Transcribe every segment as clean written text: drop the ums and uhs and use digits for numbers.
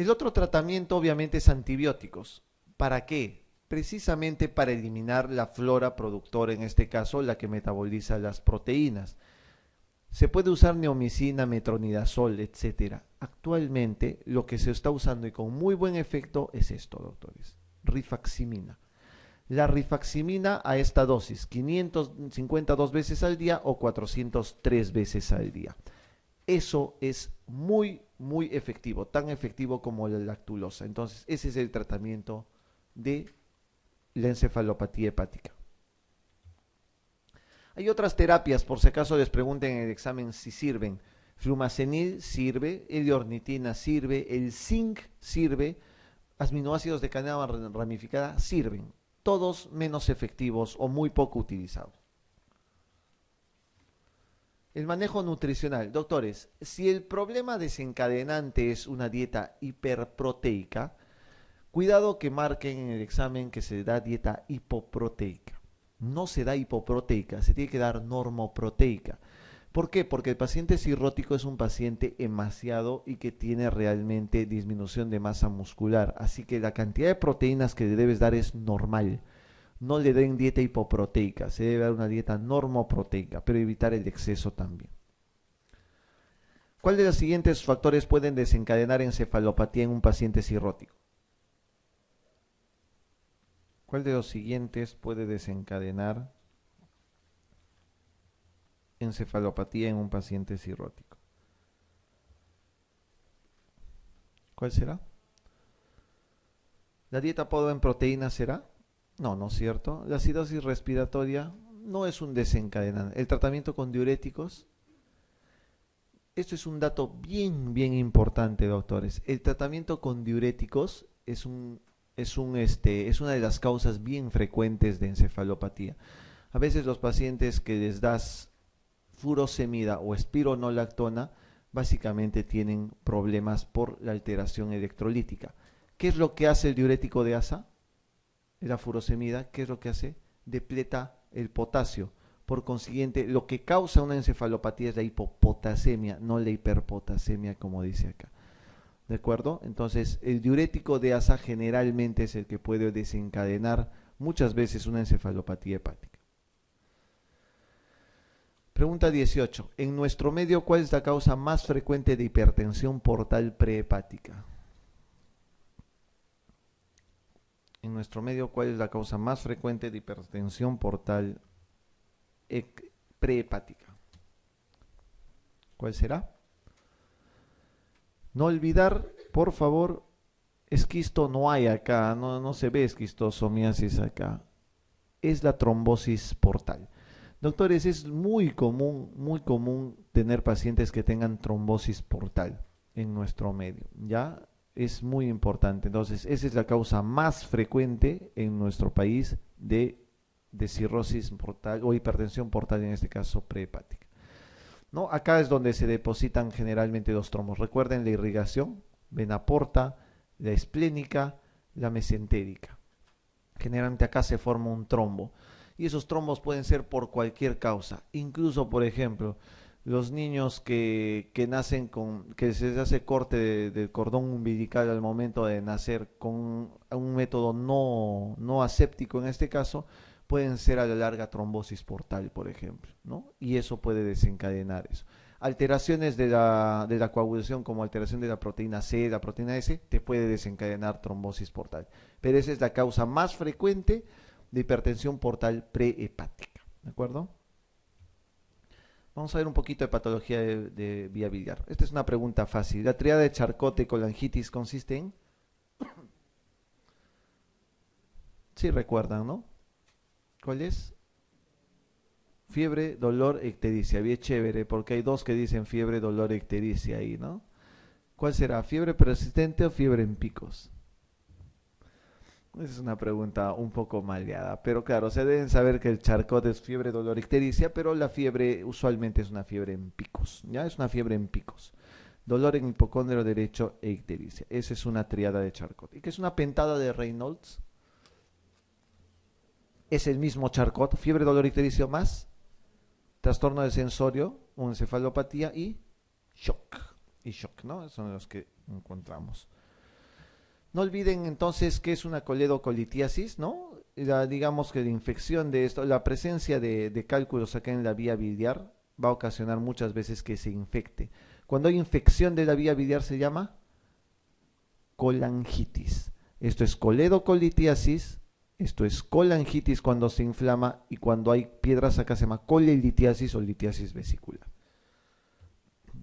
El otro tratamiento obviamente es antibióticos. ¿Para qué? Precisamente para eliminar la flora productora, en este caso la que metaboliza las proteínas. Se puede usar neomicina, metronidazol, etcétera. Actualmente lo que se está usando y con muy buen efecto es esto, doctores. Rifaximina. La rifaximina a esta dosis, 552 veces al día o 403 veces al día. Eso es muy, muy efectivo, tan efectivo como la lactulosa. Entonces, ese es el tratamiento de la encefalopatía hepática. Hay otras terapias, por si acaso les pregunten en el examen si sirven. Flumacenil sirve, L-ornitina sirve, el zinc sirve, aminoácidos de cadena ramificada sirven. Todos menos efectivos o muy poco utilizados. El manejo nutricional. Doctores, si el problema desencadenante es una dieta hiperproteica, cuidado que marquen en el examen que se da dieta hipoproteica. No se da hipoproteica, se tiene que dar normoproteica. ¿Por qué? Porque el paciente cirrótico es un paciente emaciado y que tiene realmente disminución de masa muscular. Así que la cantidad de proteínas que le debes dar es normal. No le den dieta hipoproteica, se debe dar una dieta normoproteica, pero evitar el exceso también. ¿Cuál de los siguientes factores pueden desencadenar encefalopatía en un paciente cirrótico? ¿Cuál de los siguientes puede desencadenar encefalopatía en un paciente cirrótico? ¿Cuál será? ¿La dieta pobre en proteínas será? No, no es cierto. La acidosis respiratoria no es un desencadenante. El tratamiento con diuréticos, esto es un dato bien, bien importante, doctores. El tratamiento con diuréticos es una de las causas bien frecuentes de encefalopatía. A veces los pacientes que les das furosemida o espironolactona básicamente tienen problemas por la alteración electrolítica. ¿Qué es lo que hace el diurético de asa? La furosemida, ¿qué es lo que hace? Depleta el potasio. Por consiguiente, lo que causa una encefalopatía es la hipopotasemia, no la hiperpotasemia como dice acá. ¿De acuerdo? Entonces, el diurético de asa generalmente es el que puede desencadenar muchas veces una encefalopatía hepática. Pregunta 18. En nuestro medio, ¿cuál es la causa más frecuente de hipertensión portal prehepática? En nuestro medio, ¿cuál es la causa más frecuente de hipertensión portal prehepática? ¿Cuál será? No olvidar, por favor, esquisto no hay acá, no se ve esquistosomiasis acá. Es la trombosis portal. Doctores, es muy común tener pacientes que tengan trombosis portal en nuestro medio, ¿ya? Es muy importante. Entonces, esa es la causa más frecuente en nuestro país de cirrosis portal o hipertensión portal, en este caso prehepática. ¿No? Acá es donde se depositan generalmente los trombos. Recuerden la irrigación, vena porta, la esplénica, la mesentérica. Generalmente acá se forma un trombo. Y esos trombos pueden ser por cualquier causa. Incluso, por ejemplo, los niños que nacen que se les hace corte del cordón umbilical al momento de nacer con un método no aséptico en este caso, pueden ser a la larga trombosis portal, por ejemplo, ¿no? Y eso puede desencadenar eso. Alteraciones de la coagulación como alteración de la proteína C, la proteína S, te puede desencadenar trombosis portal. Pero esa es la causa más frecuente de hipertensión portal prehepática, ¿de acuerdo? Vamos a ver un poquito de patología de vía biliar. Esta es una pregunta fácil. La triada de Charcot-Tecolangitis consiste en... Sí recuerdan, ¿no? ¿Cuál es? Fiebre, dolor, ictericia. Bien chévere, porque hay dos que dicen fiebre, dolor, ictericia ahí, ¿no? ¿Cuál será? ¿Fiebre persistente o fiebre en picos? Esa es una pregunta un poco maleada, pero claro, se deben saber que el Charcot es fiebre, dolor, ictericia, pero la fiebre usualmente es una fiebre en picos, ¿ya? Es una fiebre en picos. Dolor en hipocondrio derecho e ictericia. Esa es una triada de Charcot. ¿Y qué es una pentada de Reynolds? Es el mismo Charcot, fiebre, dolor, ictericia más, trastorno de sensorio o encefalopatía y shock. Y shock, ¿no? Son los que encontramos. No olviden entonces que es una coledocolitiasis, ¿no? Digamos que la infección de esto, la presencia de cálculos acá en la vía biliar va a ocasionar muchas veces que se infecte. Cuando hay infección de la vía biliar se llama colangitis. Esto es coledocolitiasis, esto es colangitis cuando se inflama, y cuando hay piedras acá se llama colelitiasis o litiasis vesicular.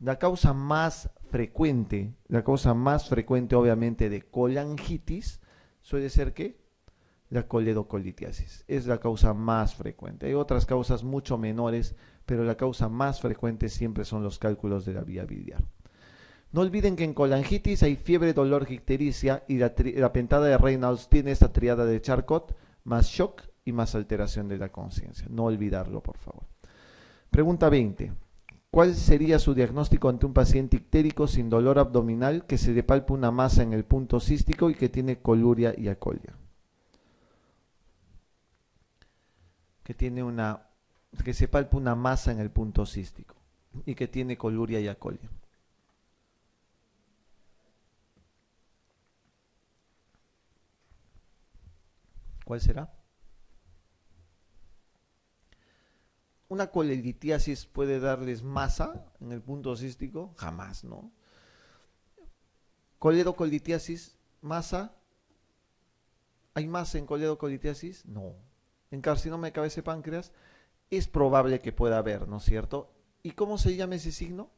La causa más frecuente obviamente de colangitis suele ser ¿qué? La coledocolitiasis. Es la causa más frecuente. Hay otras causas mucho menores, pero la causa más frecuente siempre son los cálculos de la vía biliar. No olviden que en colangitis hay fiebre, dolor, ictericia, y la pentada de Reynolds tiene esta triada de Charcot, más shock y más alteración de la conciencia. No olvidarlo, por favor. Pregunta 20. ¿Cuál sería su diagnóstico ante un paciente ictérico sin dolor abdominal que se le palpa una masa en el punto cístico y que tiene coluria y acolia? Que se palpa una masa en el punto cístico y que tiene coluria y acolia. ¿Cuál será? ¿Una colelitiasis puede darles masa en el punto cístico? Jamás, ¿no? Coledocolitiasis, masa. ¿Hay masa en coledocolitiasis? No. En carcinoma de cabeza de páncreas es probable que pueda haber, ¿no es cierto? ¿Y cómo se llama ese signo?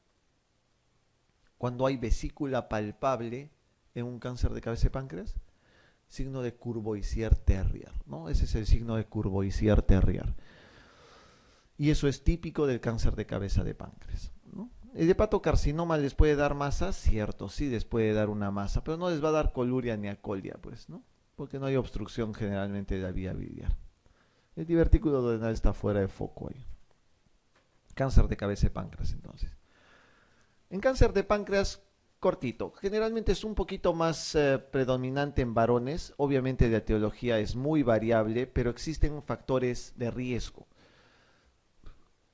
Cuando hay vesícula palpable en un cáncer de cabeza de páncreas, signo de Courvoisier-Terrier, ¿no? Ese es el signo de Courvoisier-Terrier. Y eso es típico del cáncer de cabeza de páncreas, ¿no? ¿El hepatocarcinoma les puede dar masa? Cierto, sí les puede dar una masa, pero no les va a dar coluria ni acolia, pues, ¿no? Porque no hay obstrucción generalmente de la vía biliar. El divertículo duodenal está fuera de foco ahí. Cáncer de cabeza de páncreas, entonces. En cáncer de páncreas, cortito. Generalmente es un poquito más predominante en varones. Obviamente la etiología es muy variable, pero existen factores de riesgo.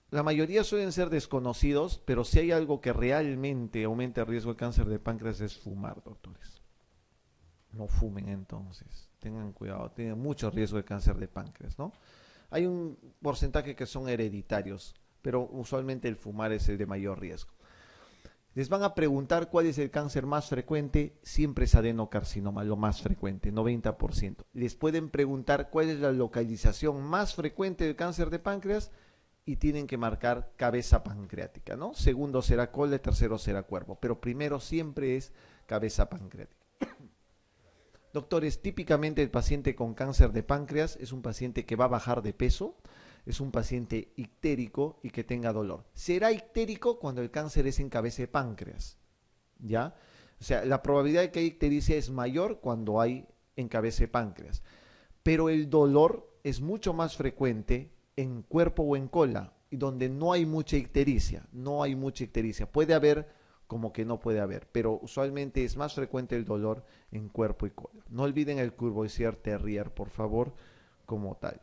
La mayoría suelen ser desconocidos, pero si hay algo que realmente aumenta el riesgo de cáncer de páncreas es fumar, doctores. No fumen entonces, tengan cuidado, tienen mucho riesgo de cáncer de páncreas, ¿no? Hay un porcentaje que son hereditarios, pero usualmente el fumar es el de mayor riesgo. Les van a preguntar cuál es el cáncer más frecuente, siempre es adenocarcinoma, lo más frecuente, 90%. Les pueden preguntar cuál es la localización más frecuente del cáncer de páncreas y tienen que marcar cabeza pancreática, ¿no? Segundo será colon, tercero será cuerpo, pero primero siempre es cabeza pancreática. Doctores, típicamente el paciente con cáncer de páncreas es un paciente que va a bajar de peso, es un paciente ictérico y que tenga dolor. Será ictérico cuando el cáncer es en cabeza de páncreas, ¿ya? O sea, la probabilidad de que haya ictericia es mayor cuando hay en cabeza de páncreas, pero el dolor es mucho más frecuente en cuerpo o en cola, y donde no hay mucha ictericia, Puede haber como que no puede haber, pero usualmente es más frecuente el dolor en cuerpo y cola. No olviden el Courvoisier-Terrier, por favor, como tal.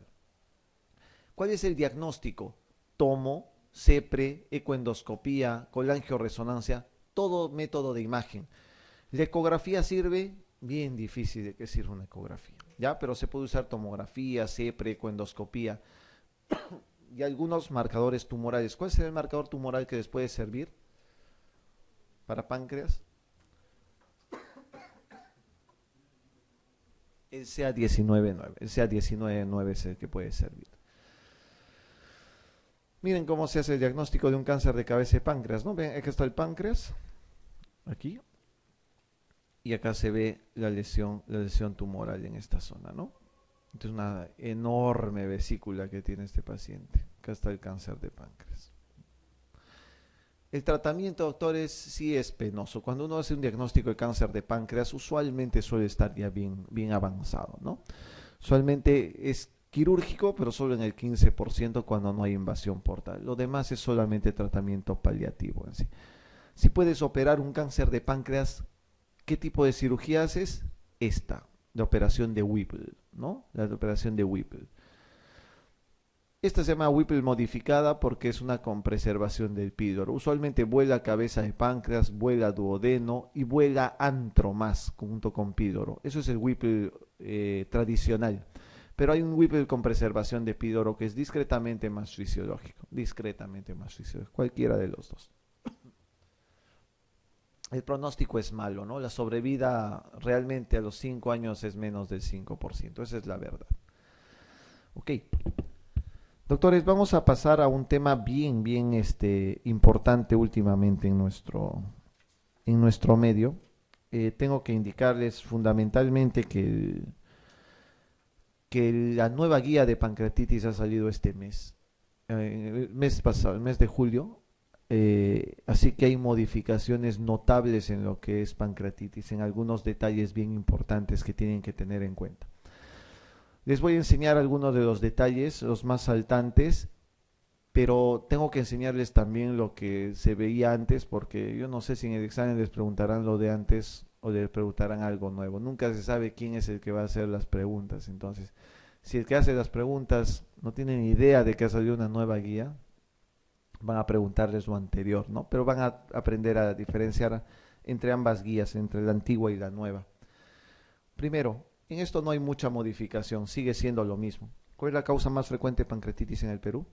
¿Cuál es el diagnóstico? Tomo, CEPRE, ecoendoscopía, colangioresonancia, todo método de imagen. ¿La ecografía sirve? Bien difícil de que sirva una ecografía, ¿ya? Pero se puede usar tomografía, CEPRE, ecoendoscopía y algunos marcadores tumorales. ¿Cuál será el marcador tumoral que les puede servir para páncreas? El CA19-9. El CA19-9 es el que puede servir. Miren cómo se hace el diagnóstico de un cáncer de cabeza de páncreas, ¿no? Ven, aquí está el páncreas, aquí, y acá se ve la lesión tumoral en esta zona, ¿no? Entonces una enorme vesícula que tiene este paciente. Acá está el cáncer de páncreas. El tratamiento, doctores, sí es penoso. Cuando uno hace un diagnóstico de cáncer de páncreas, usualmente suele estar ya bien avanzado, ¿no? Usualmente es quirúrgico, pero solo en el 15% cuando no hay invasión portal. Lo demás es solamente tratamiento paliativo en sí. Si puedes operar un cáncer de páncreas, ¿qué tipo de cirugía haces? Esta, la operación de Whipple, ¿no? La operación de Whipple. Esta se llama Whipple modificada porque es una con preservación del píloro. Usualmente vuela cabeza de páncreas, vuela duodeno y vuela antro más junto con píloro. Eso es el Whipple tradicional. Pero hay un Whipple con preservación de píloro que es discretamente más fisiológico. Discretamente más fisiológico. Cualquiera de los dos. El pronóstico es malo, ¿no? La sobrevida realmente a los 5 años es menos del 5%. Esa es la verdad. Ok. Doctores, vamos a pasar a un tema bien importante últimamente en nuestro medio. Tengo que indicarles fundamentalmente que la nueva guía de pancreatitis ha salido este mes, el mes pasado, el mes de julio. Así que hay modificaciones notables en lo que es pancreatitis, en algunos detalles bien importantes que tienen que tener en cuenta. Les voy a enseñar algunos de los detalles, los más saltantes, pero tengo que enseñarles también lo que se veía antes, porque yo no sé si en el examen les preguntarán lo de antes o les preguntarán algo nuevo. Nunca se sabe quién es el que va a hacer las preguntas. Entonces, si el que hace las preguntas no tiene ni idea de que ha salido una nueva guía, van a preguntarles lo anterior, ¿no? Pero van a aprender a diferenciar entre ambas guías, entre la antigua y la nueva. Primero, en esto no hay mucha modificación, sigue siendo lo mismo. ¿Cuál es la causa más frecuente de pancreatitis en el Perú?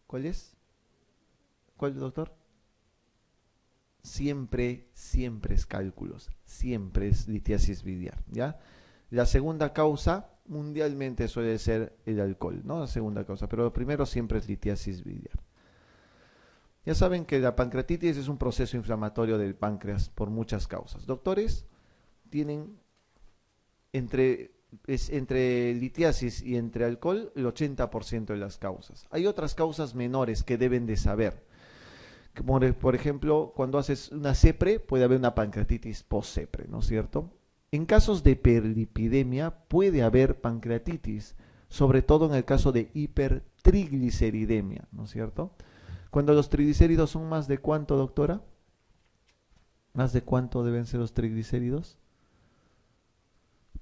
¿Cuál es? ¿Cuál, doctor? Siempre es cálculos, siempre es litiasis biliar, ¿ya? La segunda causa mundialmente suele ser el alcohol, ¿no? La segunda causa, pero lo primero siempre es litiasis biliar. Ya saben que la pancreatitis es un proceso inflamatorio del páncreas por muchas causas. Doctores, tienen entre litiasis y entre alcohol el 80% de las causas. Hay otras causas menores que deben de saber. Como por ejemplo, cuando haces una CEPRE, puede haber una pancreatitis post-CEPRE, ¿no es cierto? En casos de hiperlipidemia puede haber pancreatitis, sobre todo en el caso de hipertrigliceridemia, ¿no es cierto? Cuando los triglicéridos son más de ¿cuánto, doctora? ¿Más de cuánto deben ser los triglicéridos?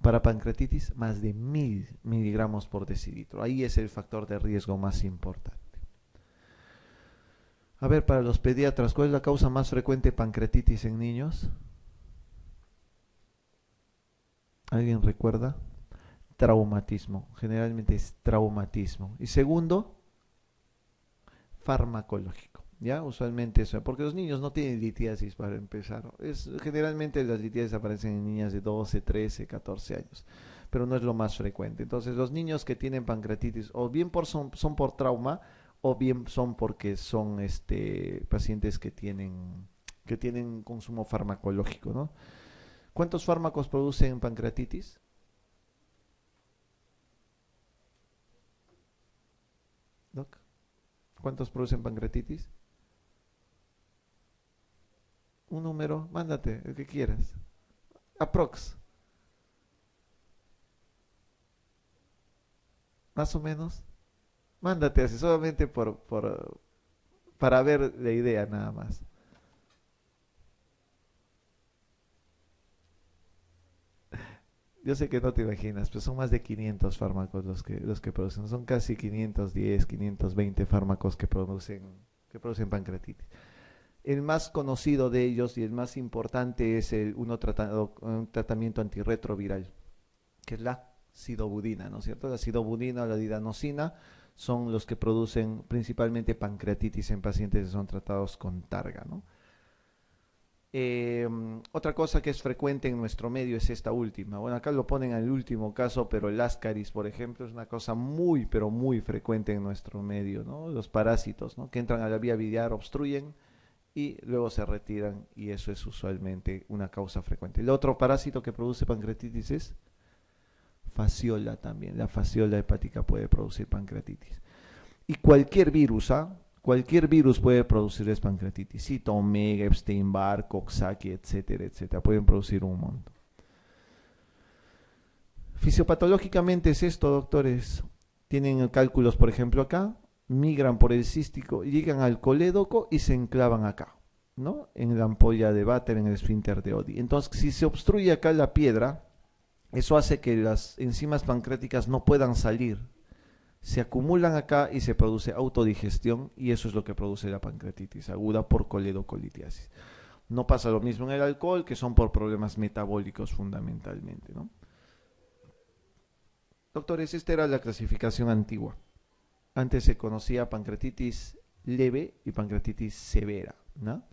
Para pancreatitis, más de 1000 miligramos por decilitro. Ahí es el factor de riesgo más importante. A ver, para los pediatras, ¿cuál es la causa más frecuente de pancreatitis en niños? ¿Alguien recuerda? Traumatismo. Generalmente es traumatismo. Y segundo, farmacológico. ¿Ya? Usualmente eso. Porque los niños no tienen litiasis para empezar. Generalmente las litiasis aparecen en niñas de 12, 13, 14 años. Pero no es lo más frecuente. Entonces, los niños que tienen pancreatitis, o bien son por trauma, o bien son porque son pacientes que tienen consumo farmacológico, ¿no? ¿Cuántos fármacos producen pancreatitis? ¿Doc? ¿Cuántos producen pancreatitis? Un número, mándate, el que quieras. Aprox. Más o menos. Mándate así, solamente para ver la idea nada más. Yo sé que no te imaginas, pero son más de 500 fármacos los que producen. Son casi 510, 520 fármacos que producen pancreatitis. El más conocido de ellos y el más importante es un tratamiento antirretroviral, que es la sidobudina, ¿no es cierto? La sidobudina o la didanosina son los que producen principalmente pancreatitis en pacientes que son tratados con targa, ¿no? Otra cosa que es frecuente en nuestro medio es esta última. Bueno, acá lo ponen al último caso, pero el ascaris, por ejemplo, es una cosa muy, pero muy frecuente en nuestro medio, ¿no? Los parásitos, ¿no? Que entran a la vía biliar, obstruyen y luego se retiran, y eso es usualmente una causa frecuente. El otro parásito que produce pancreatitis es fasciola también. La fasciola hepática puede producir pancreatitis. Y cualquier virus, cualquier virus puede producir pancreatitis. Cito, Omega, Epstein-Barr, Coxsackie, etcétera, etcétera. Pueden producir un montón. Fisiopatológicamente es esto, doctores. Tienen cálculos, por ejemplo, acá. Migran por el cístico, llegan al colédoco y se enclavan acá, ¿no? En la ampolla de Vater, en el esfínter de Oddi. Entonces, si se obstruye acá la piedra, eso hace que las enzimas pancreáticas no puedan salir se acumulan acá y se produce autodigestión y eso es lo que produce la pancreatitis aguda por coledocolitiasis. No pasa lo mismo en el alcohol, que son por problemas metabólicos fundamentalmente, ¿no? Doctores, esta era la clasificación antigua. Antes se conocía pancreatitis leve y pancreatitis severa, ¿no?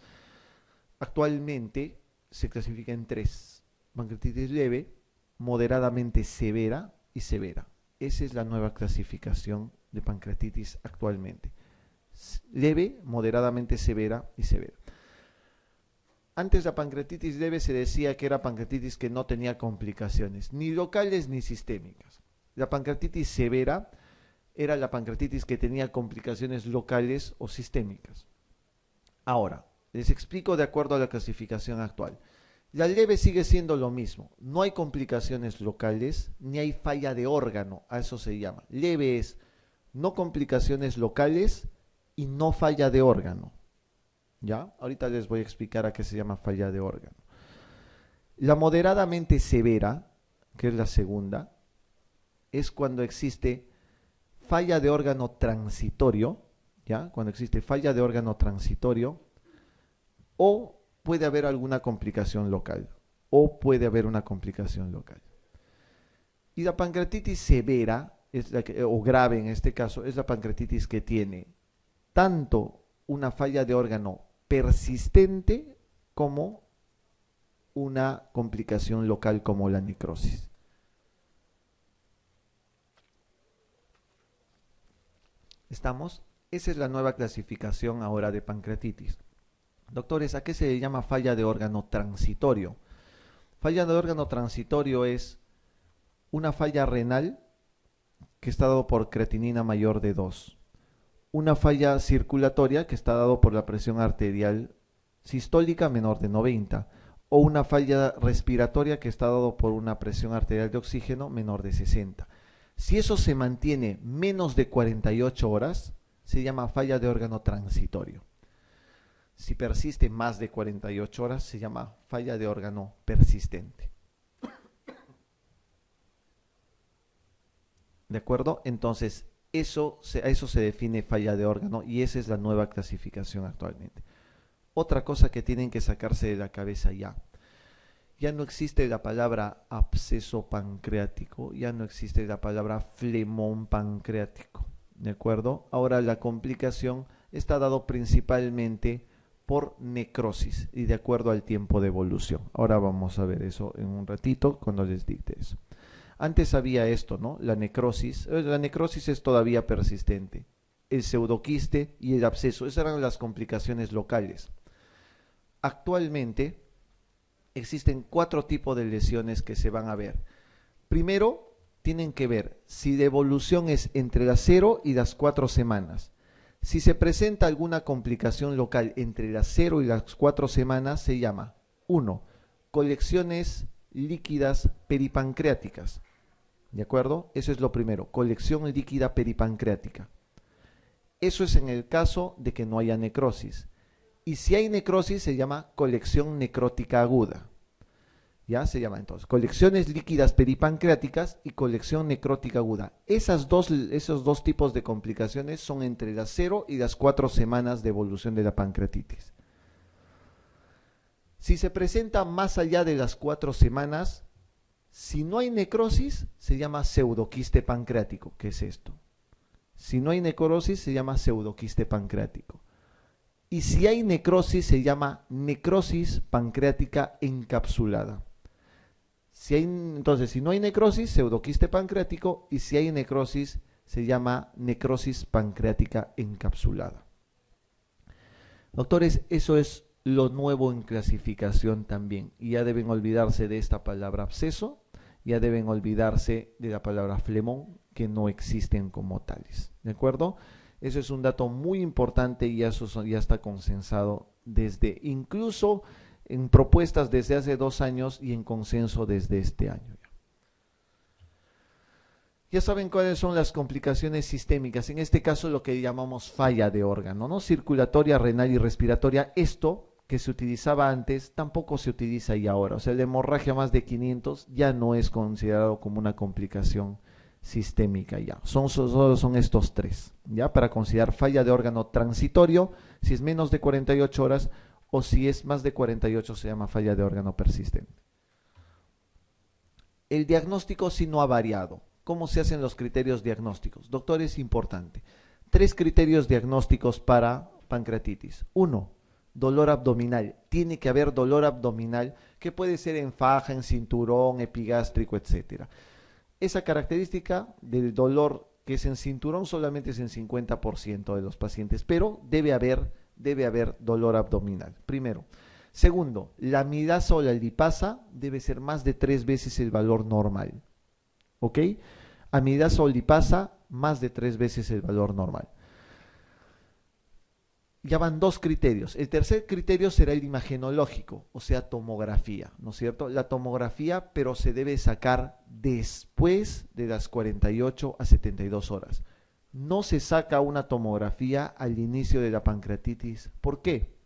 Actualmente se clasifica en tres: pancreatitis leve, moderadamente severa y severa. Esa es la nueva clasificación de pancreatitis actualmente. Leve, moderadamente severa y severa. Antes la pancreatitis leve se decía que era pancreatitis que no tenía complicaciones, ni locales ni sistémicas. La pancreatitis severa era la pancreatitis que tenía complicaciones locales o sistémicas. Ahora, les explico de acuerdo a la clasificación actual. La leve sigue siendo lo mismo, no hay complicaciones locales ni hay falla de órgano, a eso se llama. Leve es no complicaciones locales y no falla de órgano. ¿Ya? Ahorita les voy a explicar a qué se llama falla de órgano. La moderadamente severa, que es la segunda, es cuando existe falla de órgano transitorio, ¿ya? Cuando existe falla de órgano transitorio o puede haber alguna complicación local, o puede haber una complicación local. Y la pancreatitis severa, es la que, o grave en este caso, es la pancreatitis que tiene tanto una falla de órgano persistente como una complicación local como la necrosis. ¿Estamos? Esa es la nueva clasificación ahora de pancreatitis. Doctores, ¿a qué se le llama falla de órgano transitorio? Falla de órgano transitorio es una falla renal que está dado por creatinina mayor de 2. Una falla circulatoria que está dado por la presión arterial sistólica menor de 90. O una falla respiratoria que está dado por una presión arterial de oxígeno menor de 60. Si eso se mantiene menos de 48 horas, se llama falla de órgano transitorio. Si persiste más de 48 horas, se llama falla de órgano persistente. ¿De acuerdo? Entonces, a eso se define falla de órgano y esa es la nueva clasificación actualmente. Otra cosa que tienen que sacarse de la cabeza ya. Ya no existe la palabra absceso pancreático, ya no existe la palabra flemón pancreático. ¿De acuerdo? Ahora la complicación está dado principalmente por necrosis y de acuerdo al tiempo de evolución. Ahora vamos a ver eso en un ratito cuando les dicte eso. Antes había esto, ¿no? La necrosis es todavía persistente. El pseudoquiste y el absceso, esas eran las complicaciones locales. Actualmente existen 4 tipos de lesiones que se van a ver. Primero, tienen que ver si la evolución es entre las 0 y las 4 semanas. Si se presenta alguna complicación local entre las 0 y las 4 semanas, se llama 1. Colecciones líquidas peripancreáticas. ¿De acuerdo? Eso es lo primero, colección líquida peripancreática. Eso es en el caso de que no haya necrosis. Y si hay necrosis, se llama colección necrótica aguda. Ya se llama entonces colecciones líquidas peripancreáticas y colección necrótica aguda. Esos dos tipos de complicaciones son entre las 0 y las 4 semanas de evolución de la pancreatitis. Si se presenta más allá de las 4 semanas, si no hay necrosis, se llama pseudoquiste pancreático. ¿Qué es esto? Si no hay necrosis, se llama pseudoquiste pancreático. Y si hay necrosis, se llama necrosis pancreática encapsulada. Entonces, si no hay necrosis, pseudoquiste pancreático, y si hay necrosis, se llama necrosis pancreática encapsulada. Doctores, eso es lo nuevo en clasificación también. Y ya deben olvidarse de esta palabra absceso, ya deben olvidarse de la palabra flemón, que no existen como tales. ¿De acuerdo? Eso es un dato muy importante y eso ya está consensado desde incluso en propuestas desde hace 2 años y en consenso desde este año. Ya saben cuáles son las complicaciones sistémicas, en este caso lo que llamamos falla de órgano, ¿no? Circulatoria, renal y respiratoria. Esto que se utilizaba antes tampoco se utiliza ya ahora, o sea, la hemorragia más de 500 ya no es considerado como una complicación sistémica ya. Solo son estos tres, ya, para considerar falla de órgano transitorio, si es menos de 48 horas, o si es más de 48 se llama falla de órgano persistente. El diagnóstico sí no ha variado. ¿Cómo se hacen los criterios diagnósticos? Doctor, es importante. 3 criterios diagnósticos para pancreatitis. 1, dolor abdominal. Tiene que haber dolor abdominal, que puede ser en faja, en cinturón, epigástrico, etcétera. Esa característica del dolor que es en cinturón solamente es en 50% de los pacientes, pero debe haber dolor abdominal. Primero. Segundo, la amilasa o la lipasa debe ser más de 3 veces el valor normal. ¿Ok? Amilasa o lipasa más de 3 veces el valor normal. Ya van 2 criterios. El tercer criterio será el imagenológico, o sea, tomografía, ¿no es cierto? La tomografía, pero se debe sacar después de las 48 a 72 horas. No se saca una tomografía al inicio de la pancreatitis. ¿Por qué?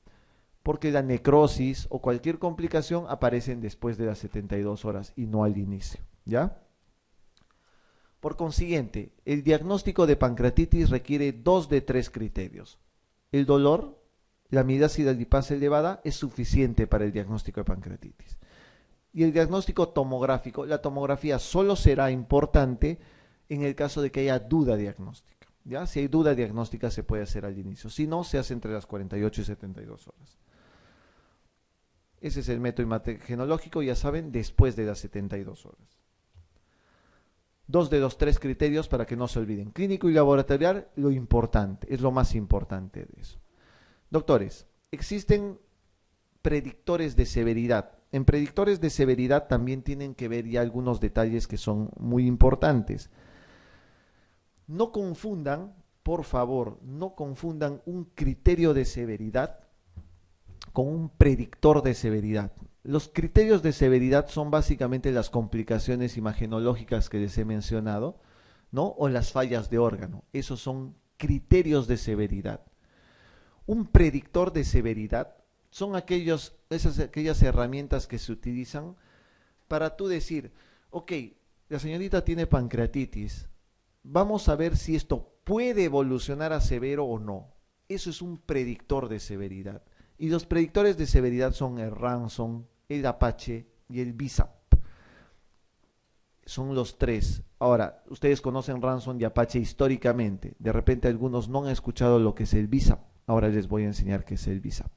Porque la necrosis o cualquier complicación aparecen después de las 72 horas y no al inicio, ¿ya? Por consiguiente, el diagnóstico de pancreatitis requiere 2 de 3 criterios. El dolor, la amilasa y la lipasa elevada es suficiente para el diagnóstico de pancreatitis. Y el diagnóstico tomográfico, la tomografía solo será importante en el caso de que haya duda diagnóstica, ¿ya? Si hay duda diagnóstica se puede hacer al inicio, si no, se hace entre las 48 y 72 horas. Ese es el método imagenológico, ya saben, después de las 72 horas. 2 de los 3 criterios para que no se olviden. Clínico y laboratorial, lo importante, es lo más importante de eso. Doctores, existen predictores de severidad. En predictores de severidad también tienen que ver ya algunos detalles que son muy importantes. No confundan, por favor, no confundan un criterio de severidad con un predictor de severidad. Los criterios de severidad son básicamente las complicaciones imagenológicas que les he mencionado, ¿no? O las fallas de órgano. Esos son criterios de severidad. Un predictor de severidad son aquellas herramientas que se utilizan para tú decir, ok, la señorita tiene pancreatitis, vamos a ver si esto puede evolucionar a severo o no. Eso es un predictor de severidad. Y los predictores de severidad son el Ranson, el Apache y el BISAP. Son los 3. Ahora, ustedes conocen Ranson y Apache históricamente. De repente algunos no han escuchado lo que es el BISAP. Ahora les voy a enseñar qué es el BISAP.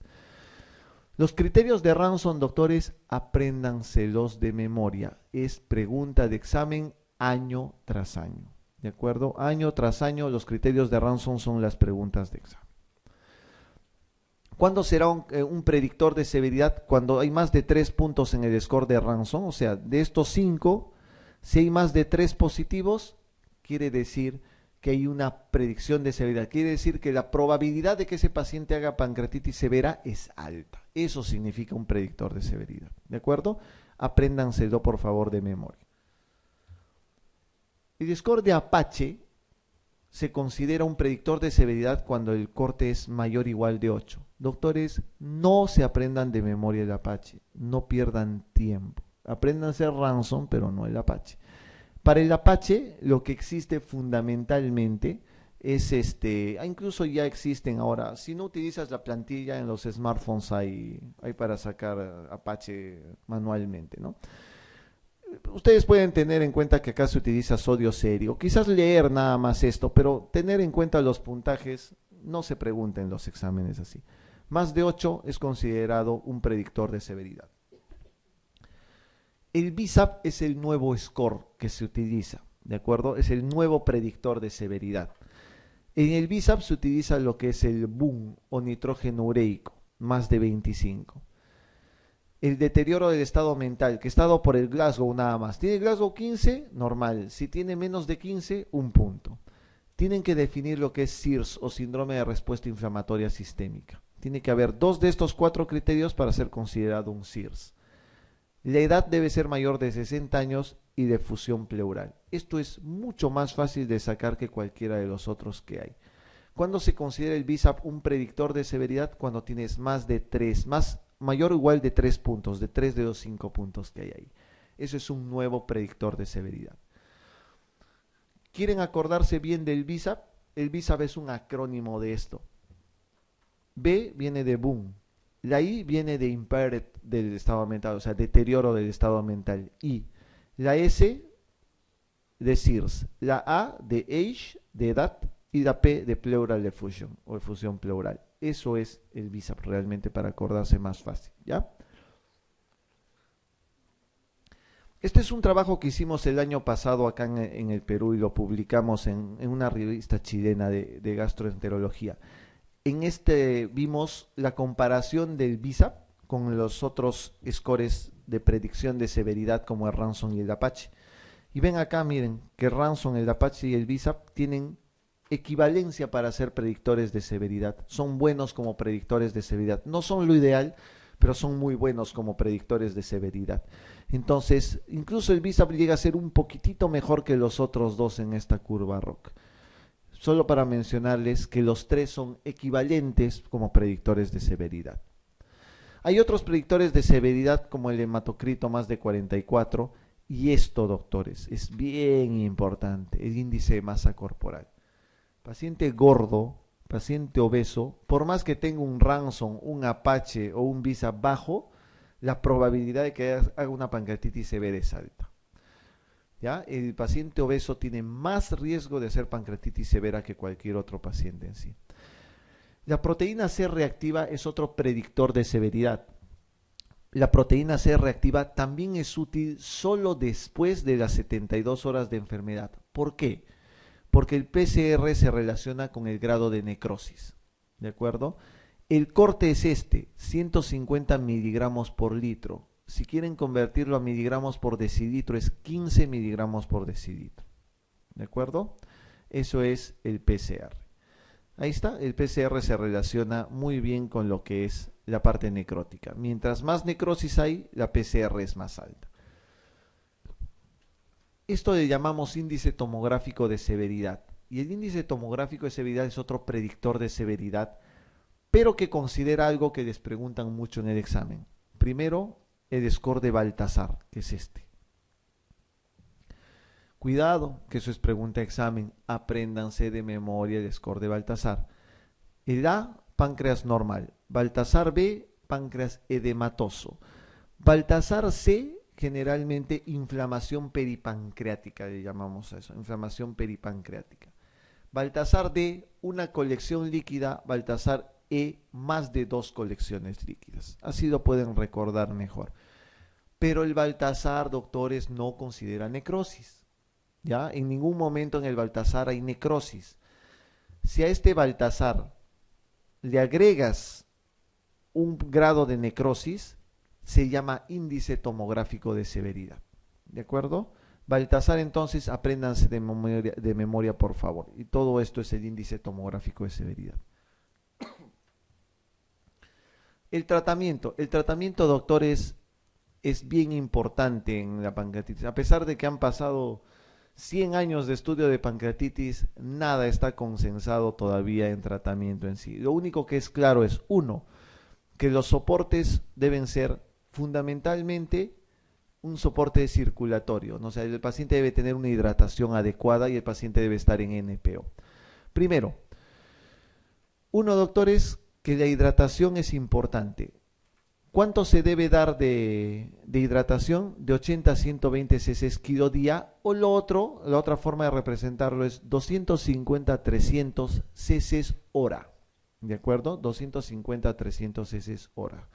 Los criterios de Ranson, doctores, apréndanselos de memoria. Es pregunta de examen año tras año. ¿De acuerdo? Año tras año los criterios de Ranson son las preguntas de examen. ¿Cuándo será un predictor de severidad? Cuando hay más de 3 puntos en el score de Ranson, o sea, de estos 5, si hay más de 3 positivos, quiere decir que hay una predicción de severidad. Quiere decir que la probabilidad de que ese paciente haga pancreatitis severa es alta. Eso significa un predictor de severidad. ¿De acuerdo? Apréndanselo, por favor, de memoria. El score de Apache se considera un predictor de severidad cuando el corte es mayor o igual de 8. Doctores, no se aprendan de memoria el Apache, no pierdan tiempo. Apréndanse Ranson, pero no el Apache. Para el Apache, lo que existe fundamentalmente es incluso ya existen ahora, si no utilizas la plantilla en los smartphones hay para sacar Apache manualmente, ¿no? Ustedes pueden tener en cuenta que acá se utiliza sodio serio, quizás leer nada más esto, pero tener en cuenta los puntajes, no se pregunten los exámenes así. Más de 8 es considerado un predictor de severidad. El BISAP es el nuevo score que se utiliza, ¿de acuerdo? Es el nuevo predictor de severidad. En el BISAP se utiliza lo que es el BUN o nitrógeno ureico, más de 25. El deterioro del estado mental, que está dado por el Glasgow nada más. ¿Tiene Glasgow 15? Normal. Si tiene menos de 15, un punto. Tienen que definir lo que es SIRS o síndrome de respuesta inflamatoria sistémica. Tiene que haber 2 de estos 4 criterios para ser considerado un SIRS. La edad debe ser mayor de 60 años y de fusión pleural. Esto es mucho más fácil de sacar que cualquiera de los otros que hay. ¿Cuándo se considera el BISAP un predictor de severidad? Cuando tienes más de 3, mayor o igual de 3 puntos, de 3 de los 5 puntos que hay ahí. Eso es un nuevo predictor de severidad. ¿Quieren acordarse bien del BISAP? El BISAP es un acrónimo de esto. B viene de boom. La I viene de impaired del estado mental, o sea, deterioro del estado mental. Y la S de SIRS. La A de age, de edad. Y la P de pleural effusion o efusión pleural. Eso es el BISAP realmente para acordarse más fácil, ¿ya? Este es un trabajo que hicimos el año pasado acá en el Perú y lo publicamos en una revista chilena de gastroenterología. En este vimos la comparación del BISAP con los otros scores de predicción de severidad como el Ransom y el Apache. Y ven acá, miren, que el Ransom, el Apache y el BISAP tienen equivalencia para ser predictores de severidad. Son buenos como predictores de severidad. No son lo ideal, pero son muy buenos como predictores de severidad. Entonces, incluso el BISAP llega a ser un poquitito mejor que los otros dos en esta curva ROC. Solo para mencionarles que los tres son equivalentes como predictores de severidad. Hay otros predictores de severidad como el hematocrito más de 44 y esto, doctores, es bien importante, el índice de masa corporal. Paciente gordo, paciente obeso, por más que tenga un Ransom, un Apache o un BISAP bajo, la probabilidad de que haga una pancreatitis severa es alta. ¿Ya? El paciente obeso tiene más riesgo de hacer pancreatitis severa que cualquier otro paciente en sí. La proteína C reactiva es otro predictor de severidad. La proteína C reactiva también es útil solo después de las 72 horas de enfermedad. ¿Por qué? Porque el PCR se relaciona con el grado de necrosis. ¿De acuerdo? El corte es este, 150 miligramos por litro. Si quieren convertirlo a miligramos por decilitro, es 15 miligramos por decilitro. ¿De acuerdo? Eso es el PCR. Ahí está, el PCR se relaciona muy bien con lo que es la parte necrótica. Mientras más necrosis hay, la PCR es más alta. Esto le llamamos índice tomográfico de severidad. Y el índice tomográfico de severidad es otro predictor de severidad, pero que considera algo que les preguntan mucho en el examen. Primero, el score de Baltasar, que es este. Cuidado, que eso es pregunta de examen. Apréndanse de memoria el score de Baltasar. El A, páncreas normal. Baltasar B, páncreas edematoso. Baltasar C, generalmente inflamación peripancreática, le llamamos a eso, inflamación peripancreática. Baltasar D, una colección líquida. Baltasar E, más de 2 colecciones líquidas. Así lo pueden recordar mejor. Pero el Baltasar, doctores, no considera necrosis. ¿Ya? En ningún momento en el Baltasar hay necrosis. Si a este Baltasar le agregas un grado de necrosis, se llama índice tomográfico de severidad. ¿De acuerdo? Baltasar, entonces, apréndanse de memoria, por favor. Y todo esto es el índice tomográfico de severidad. El tratamiento, doctores, es bien importante en la pancreatitis. A pesar de que han pasado 100 años de estudio de pancreatitis, nada está consensado todavía en tratamiento en sí. Lo único que es claro es, uno, que los soportes deben ser fundamentalmente un soporte circulatorio, ¿no? O sea, el paciente debe tener una hidratación adecuada y el paciente debe estar en NPO. Primero, uno, doctores, que la hidratación es importante. ¿Cuánto se debe dar de hidratación? De 80 a 120 cc kilo día, o la otra forma de representarlo es 250 a 300 cc hora. ¿De acuerdo? 250 a 300 cc hora.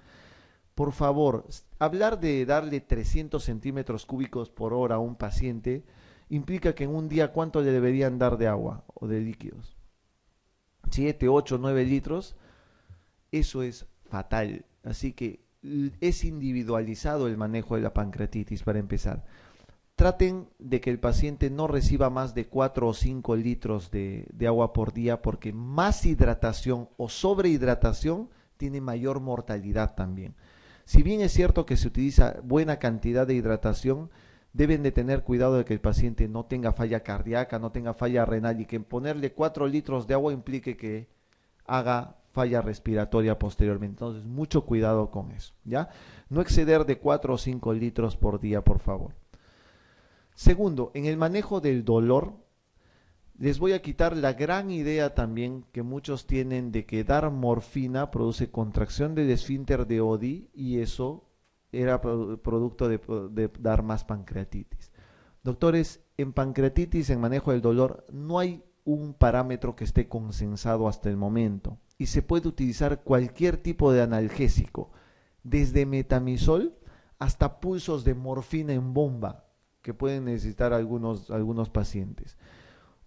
Por favor, hablar de darle 300 centímetros cúbicos por hora a un paciente implica que en un día, ¿cuánto le deberían dar de agua o de líquidos? 7, 8, 9 litros. Eso es fatal. Así que es individualizado el manejo de la pancreatitis para empezar. Traten de que el paciente no reciba más de 4 o 5 litros de agua por día, porque más hidratación o sobrehidratación tiene mayor mortalidad también. Si bien es cierto que se utiliza buena cantidad de hidratación, deben de tener cuidado de que el paciente no tenga falla cardíaca, no tenga falla renal, y que ponerle 4 litros de agua implique que haga falla respiratoria posteriormente. Entonces, mucho cuidado con eso, ¿ya? No exceder de 4 o 5 litros por día, por favor. Segundo, en el manejo del dolor, Les voy a quitar la gran idea también que muchos tienen de que dar morfina produce contracción del esfínter de Oddi y eso era producto de dar más pancreatitis. Doctores, en pancreatitis, en manejo del dolor, no hay un parámetro que esté consensado hasta el momento y se puede utilizar cualquier tipo de analgésico, desde metamizol hasta pulsos de morfina en bomba que pueden necesitar algunos pacientes.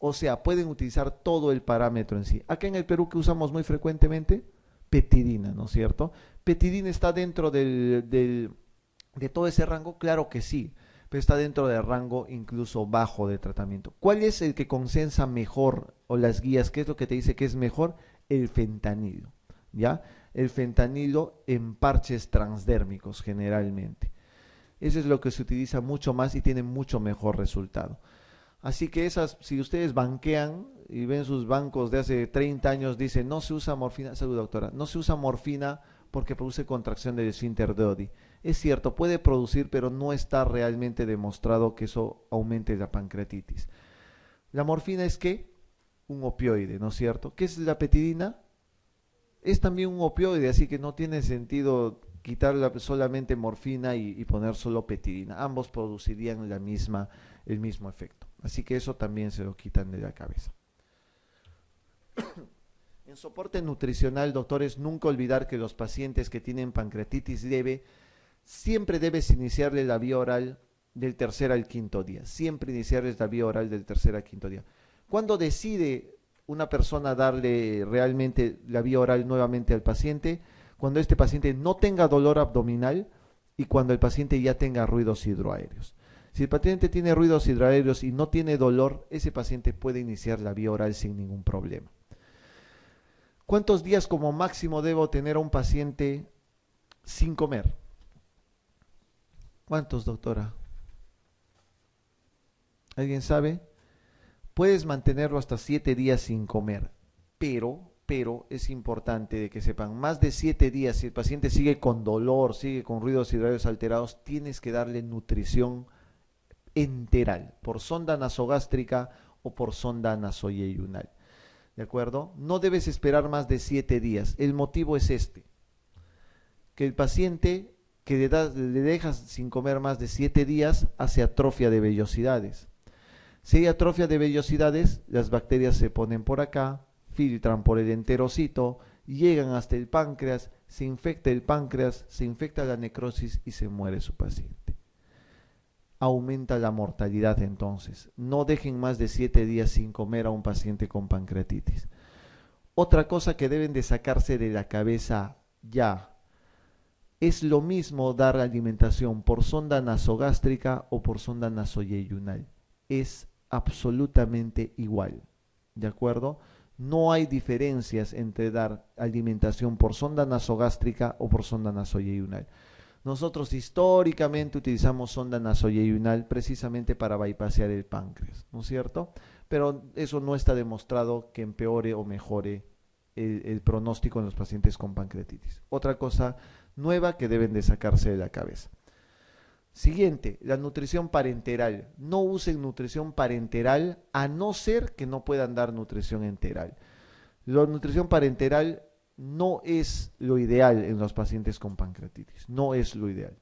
O sea, pueden utilizar todo el parámetro en sí. Acá en el Perú, que usamos muy frecuentemente, petidina, ¿no es cierto? ¿Petidina está dentro de todo ese rango? Claro que sí, pero está dentro del rango incluso bajo de tratamiento. ¿Cuál es el que consensa mejor o las guías? ¿Qué es lo que te dice que es mejor? El fentanilo, ¿ya? El fentanilo en parches transdérmicos generalmente. Eso es lo que se utiliza mucho más y tiene mucho mejor resultado. Así que si ustedes banquean y ven sus bancos de hace 30 años, dicen, no se usa morfina, salud doctora, no se usa morfina porque produce contracción del esfínter de Oddi. Es cierto, puede producir, pero no está realmente demostrado que eso aumente la pancreatitis. La morfina es ¿qué? Un opioide, ¿no es cierto? ¿Qué es la petidina? Es también un opioide, así que no tiene sentido quitar solamente morfina y poner solo petidina. Ambos producirían el mismo efecto. Así que eso también se lo quitan de la cabeza. En soporte nutricional, doctores, nunca olvidar que los pacientes que tienen pancreatitis leve, siempre debes iniciarle la vía oral del tercer al quinto día. Siempre iniciarles la vía oral del tercer al quinto día. Cuando decide una persona darle realmente la vía oral nuevamente al paciente, cuando este paciente no tenga dolor abdominal y cuando el paciente ya tenga ruidos hidroaéreos. Si el paciente tiene ruidos hidroaéreos y no tiene dolor, ese paciente puede iniciar la vía oral sin ningún problema. ¿Cuántos días como máximo debo tener a un paciente sin comer? ¿Cuántos, doctora? ¿Alguien sabe? Puedes mantenerlo hasta 7 días sin comer, pero es importante de que sepan, más de 7 días, si el paciente sigue con dolor, sigue con ruidos hidroaéreos alterados, tienes que darle nutrición enteral, por sonda nasogástrica o por sonda nasoyeyunal. ¿De acuerdo? No debes esperar más de 7 días. El motivo es este, que el paciente que le dejas sin comer más de 7 días hace atrofia de vellosidades. Si hay atrofia de vellosidades, las bacterias se ponen por acá, filtran por el enterocito, llegan hasta el páncreas, se infecta el páncreas, se infecta la necrosis y se muere su paciente. Aumenta la mortalidad entonces. No dejen más de 7 días sin comer a un paciente con pancreatitis. Otra cosa que deben de sacarse de la cabeza ya. Es lo mismo dar alimentación por sonda nasogástrica o por sonda nasoyeyunal. Es absolutamente igual. ¿De acuerdo? No hay diferencias entre dar alimentación por sonda nasogástrica o por sonda nasoyeyunal. Nosotros históricamente utilizamos sonda nasoyeyunal precisamente para bypassear el páncreas, ¿no es cierto? Pero eso no está demostrado que empeore o mejore el pronóstico en los pacientes con pancreatitis. Otra cosa nueva que deben de sacarse de la cabeza. Siguiente, la nutrición parenteral. No usen nutrición parenteral a no ser que no puedan dar nutrición enteral. La nutrición parenteral no es lo ideal en los pacientes con pancreatitis, no es lo ideal.